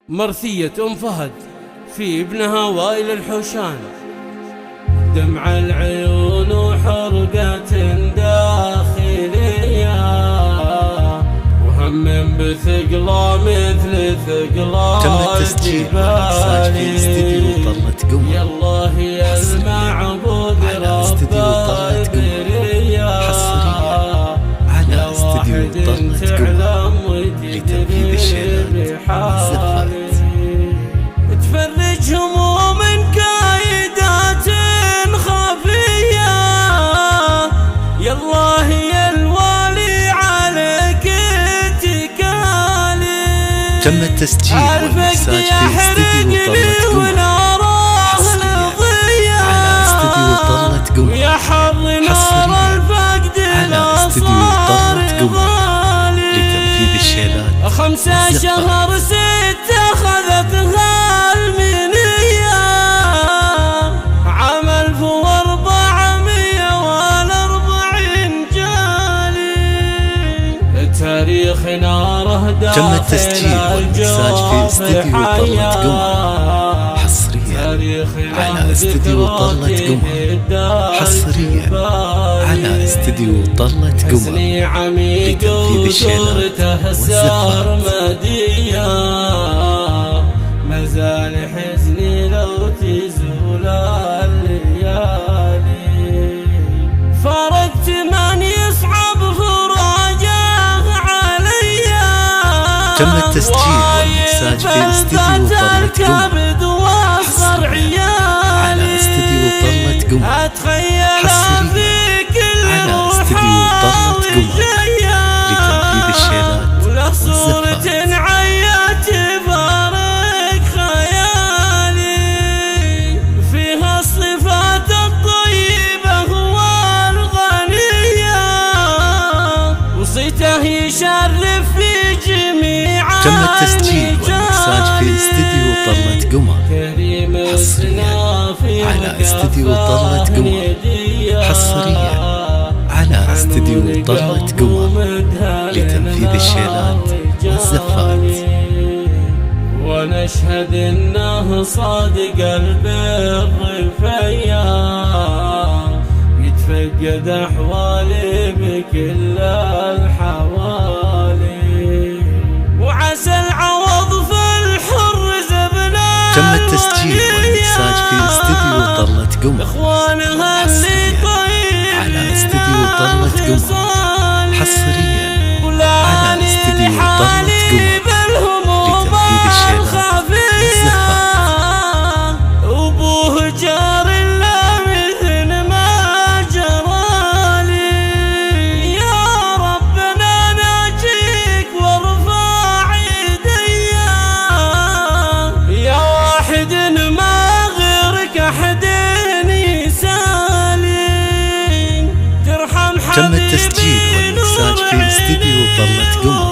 مرثية أم فهد في ابنها وائل الحوشان. دمع العيون وحرقة داخلية وهم بثقله مثل ثقله الجبال. يالله يا المعبود رب البرية على واحد تعلم وتدري بحالي تفرج هموم كايدات خفية. يالله يا الوالي عليك اتكالي. تم التسجيل والمكساج في استديو طلة قمر ويا حظ نار الفقد على استديو طلة قمر لتنفيذ الشيلات. 5 شهر 6 أخذتها المنية عام 1440 جالي. التاريخ ناره داخل تم التسجيل والمكساج في استديو طلة قمر حصريا على استديو طلة قمر. حصريا على استديو طلة قمر لتنفيذ الشيلات والزفات. مازال حزني لو تزول الليالي. فرقت من يصعب فراقه عليا. تم التسجيل والمكساج في استديو طلة قمر حصريا على استديو طلة قمر. حصريا على استديو طلة قمر لتنفيذ الشيلات والزفات. عيات فارق خيالي فيها الصفات الطيبة والغنية وصيته يشرف في جميع. تم التسجيل والمكساج في استديو طلة قمر حصريا على استديو طلة قمر. حصريا على استديو طلة قمر لتنفيذ الشيلات والزفات. ونشهد انه صادق البر فيا يتفقد احوالي بكل الحوالي وعسى العوض في الحر زبنا. تم التسجيل والمكساج في استديو طلة قمر حصريا على استديو طلة قمر. حصريا على استديو طلة قمر لتنفيذ الشيلات والزفات. وابوه جار لا مثل ما جرالي. يا ربنا ناجيك وارفع يديا يا واحد ما غيرك احد يسالي. ترحم حبيبي. تم التسجيل والمكساج في استديو طلة قمر